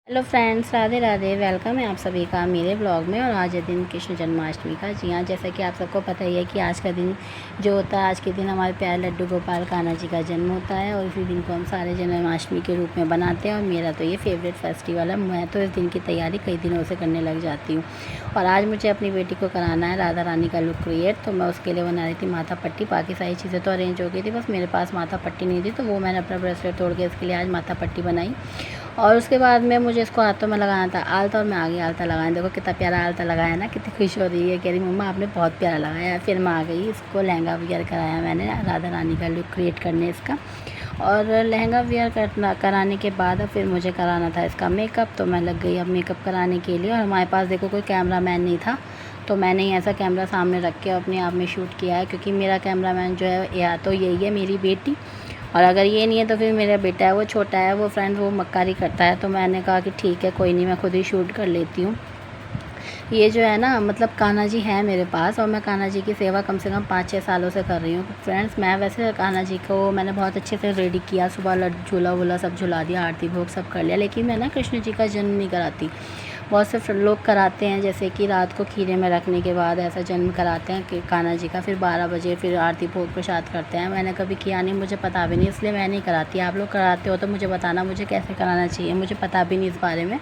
Hello friends, Radhe Radhe. Welcome है आप सभी का मेरे ब्लॉग में। और आज है दिन कृष्ण जन्माष्टमी का। जी हाँ, जैसा कि आप सबको पता ही है कि आज का दिन जो होता है, आज के दिन हमारे प्यारे लड्डू गोपाल कान्हा जी का जन्म होता है। और इसी दिन को हम सारे जन्माष्टमी के रूप में बनाते हैं। और मेरा तो ये फेवरेट फेस्टिवल है। मैं तो इस दिन की तैयारी कई दिनों से करने लग जाती हूँ। और आज मुझे अपनी बेटी को कराना है राधा रानी का लुक क्रिएट। तो मैं उसके लिए बना रही थी माथा पट्टी। बाकी सारी चीज़ें तो अरेंज हो गई थी, बस मेरे पास माथा पट्टी नहीं थी, तो वो मैंने अपना ब्रेसलेट तोड़ के इसके लिए आज माथा पट्टी बनाई। और उसके बाद में मुझे इसको हाथों में लगाना था आलता, और मैं आ गई आलता लगाने। देखो कितना प्यारा आलता लगाया ना, कितनी खुश हो रही है, कह रही मम्मा आपने बहुत प्यारा लगाया। फिर मैं आ गई, इसको लहंगा वेयर कराया मैंने राधा रानी का लुक क्रिएट करने इसका। और लहंगा वेयर कराने के बाद फिर मुझे कराना था इसका मेकअप। तो मैं लग गई अब मेकअप कराने के लिए। और हमारे पास देखो कोई कैमरा मैन नहीं था, तो मैंने ही ऐसा कैमरा सामने रख के अपने आप में शूट किया है। क्योंकि मेरा कैमरा मैन जो है या तो यही है मेरी बेटी, और अगर ये नहीं है तो फिर मेरा बेटा है, वो छोटा है, वो फ्रेंड वो मक्कारी करता है। तो मैंने कहा कि ठीक है कोई नहीं, मैं खुद ही शूट कर लेती हूँ। ये जो है ना, मतलब कान्हा जी है मेरे पास, और मैं कान्हा जी की सेवा कम से कम 5-6 सालों से कर रही हूँ फ्रेंड्स। मैं वैसे कान्हा जी को मैंने बहुत अच्छे से रेडी किया, सुबह झूला वूला सब झुला दिया, आरती भोग सब कर लिया। लेकिन मैं ना कृष्ण जी का जन्म नहीं कराती। बहुत से लोग कराते हैं, जैसे कि रात को खीरे में रखने के बाद ऐसा जन्म कराते हैं कि कान्हा जी का, फिर 12 बजे फिर आरती भोग प्रसाद करते हैं। मैंने कभी किया नहीं, मुझे पता भी नहीं, इसलिए मैं नहीं कराती। आप लोग कराते हो तो मुझे बताना मुझे कैसे कराना चाहिए, मुझे पता भी नहीं इस बारे में।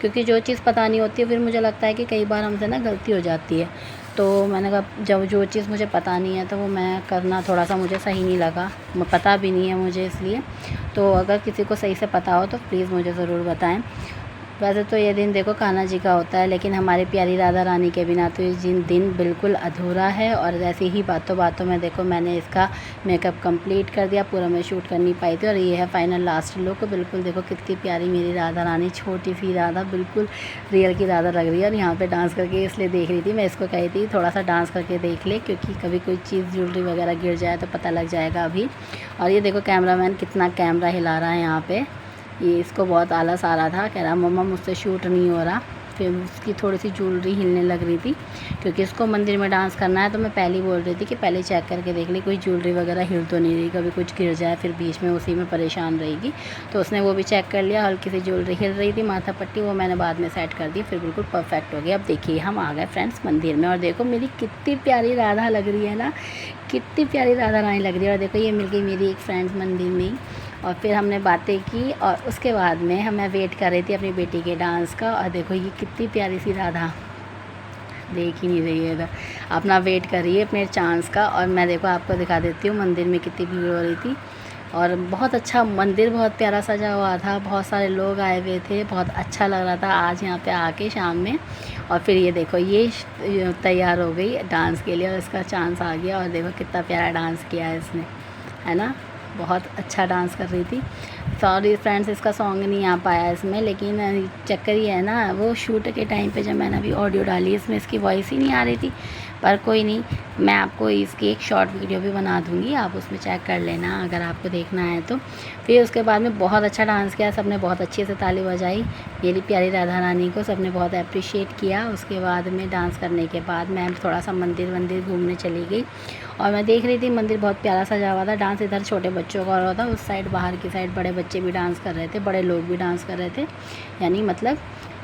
क्योंकि जो चीज़ पता नहीं होती है फिर मुझे लगता है कि कई बार हमसे ना गलती हो जाती है। तो मैंने कहा जब जो चीज़ मुझे पता नहीं है तो वो मैं करना थोड़ा सा मुझे सही नहीं लगा, पता भी नहीं है मुझे इसलिए। तो अगर किसी को सही से पता हो तो प्लीज़ मुझे ज़रूर बताएं। वैसे तो ये दिन देखो कान्हा जी का होता है, लेकिन हमारी प्यारी राधा रानी के बिना तो ये दिन बिल्कुल अधूरा है। और ऐसे ही बातों बातों में देखो मैंने इसका मेकअप कंप्लीट कर दिया, पूरा मैं शूट कर नहीं पाई थी। और ये है फाइनल लास्ट लुक। बिल्कुल देखो कितनी प्यारी मेरी राधा रानी, छोटी सी राधा, बिल्कुल रियल की राधा लग रही है। और यहाँ पे डांस करके इसलिए देख रही थी, मैं इसको कही थी थोड़ा सा डांस करके देख ले, क्योंकि कभी कोई चीज़ ज्वेलरी वगैरह गिर जाए तो पता लग जाएगा अभी। और ये देखो कैमरामैन कितना कैमरा हिला रहा है यहाँ पे। ये इसको बहुत आलस आ रहा था, कह रहा मम्मा मुझसे शूट नहीं हो रहा। फिर उसकी थोड़ी सी ज्वेलरी हिलने लग रही थी, क्योंकि इसको मंदिर में डांस करना है। तो मैं पहले ही बोल रही थी कि पहले चेक करके देख ली कोई ज्वेलरी वगैरह हिल तो नहीं रही, कभी कुछ गिर जाए फिर बीच में उसी में परेशान रहेगी। तो उसने वो भी चेक कर लिया, हल्की सी ज्वेलरी हिल रही थी, माथा पट्टी वो मैंने बाद में सेट कर दी, फिर बिल्कुल परफेक्ट हो गया। अब देखिए हम आ गए फ्रेंड्स मंदिर में, और देखो मेरी कितनी प्यारी राधा लग रही है ना, कितनी प्यारी राधा रानी लग रही है। और देखो ये मिल गई मेरी एक फ्रेंड्स मंदिर में। और फिर हमने बातें की, और उसके बाद में मैं वेट कर रही थी अपनी बेटी के डांस का। और देखो ये कितनी प्यारी सी राधा देख ही नहीं रही है इधर, अपना वेट कर रही है अपने चांस का। और मैं देखो आपको दिखा देती हूँ मंदिर में कितनी भीड़ हो रही थी। और बहुत अच्छा मंदिर, बहुत प्यारा सजा हुआ था, बहुत सारे लोग आए हुए थे, बहुत अच्छा लग रहा था आज यहाँ पे आके शाम में। और फिर ये देखो ये तैयार हो गई डांस के लिए, और इसका चांस आ गया। और देखो कितना प्यारा डांस किया है इसने, है ना, बहुत अच्छा डांस कर रही थी। सॉरी फ्रेंड्स इसका सॉन्ग नहीं आ पाया इसमें, लेकिन चक्कर ही है ना, वो शूट के टाइम पे जब मैंने अभी ऑडियो डाली इसमें इसकी वॉइस ही नहीं आ रही थी। पर कोई नहीं, मैं आपको इसकी एक शॉर्ट वीडियो भी बना दूँगी, आप उसमें चेक कर लेना अगर आपको देखना है तो। फिर उसके बाद में बहुत अच्छा डांस किया, सबने बहुत अच्छे से ताली बजाई मेरी प्यारी राधा रानी को, सबने बहुत अप्रिशिएट किया। उसके बाद में डांस करने के बाद मैं थोड़ा सा मंदिर घूमने चली गई। और मैं देख रही थी मंदिर बहुत प्यारा सजा हुआ था। डांस इधर छोटे बच्चों का हो रहा था, उस साइड बाहर की साइड बड़े बच्चे भी डांस कर रहे थे, बड़े लोग भी डांस कर रहे थे, यानी मतलब।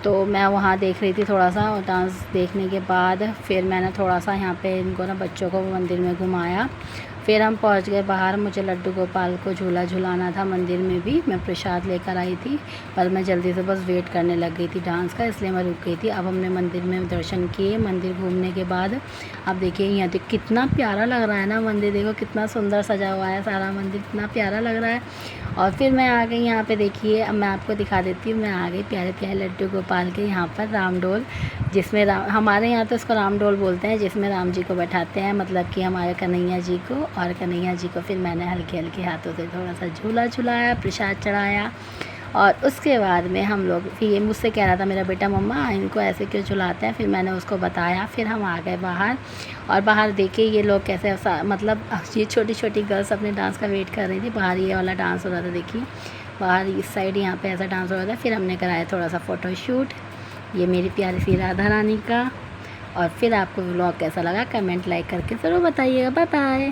तो मैं वहाँ देख रही थी थोड़ा सा, और डांस देखने के बाद फिर मैंने थोड़ा सा यहाँ पे इनको ना बच्चों को मंदिर में घुमाया। फिर हम पहुँच गए बाहर, मुझे लड्डू गोपाल को झूला झुलाना था मंदिर में भी, मैं प्रसाद लेकर आई थी। पर मैं जल्दी से बस वेट करने लग गई थी डांस का, इसलिए मैं रुक गई थी। अब हमने मंदिर में दर्शन किए, मंदिर घूमने के बाद अब देखिए यहाँ तो कितना प्यारा लग रहा है ना मंदिर, देखो कितना सुंदर सजा हुआ है सारा मंदिर, कितना प्यारा लग रहा है। और फिर मैं आ गई यहाँ पे, देखिए अब मैं आपको दिखा देती हूँ, मैं आ गई प्यारे प्यारे लड्डू गोपाल के यहाँ पर राम डोल, जिसमें हमारे यहाँ तो इसको राम डोल बोलते हैं, जिसमें राम जी को बैठाते हैं, मतलब कि हमारे कन्हैया जी को। और कन्हैया जी को फिर मैंने हल्के हल्के हाथों से थोड़ा सा झूला झुलाया, प्रसाद चढ़ाया। और उसके बाद में हम लोग, फिर ये मुझसे कह रहा था मेरा बेटा मम्मा इनको ऐसे क्यों झुलाते हैं, फिर मैंने उसको बताया। फिर हम आ गए बाहर, और बाहर देखिए ये लोग कैसे मतलब ये छोटी छोटी गर्ल्स अपने डांस का वेट कर रही थी, बाहर ये वाला डांस हो रहा था, देखिए बाहर इस साइड यहाँ पे ऐसा डांस हो रहा था। फिर हमने कराया थोड़ा सा फ़ोटोशूट, ये मेरी प्यारी सी राधा रानी का। और फिर आपको व्लॉग कैसा लगा कमेंट लाइक करके ज़रूर बताइएगा। Bye bye.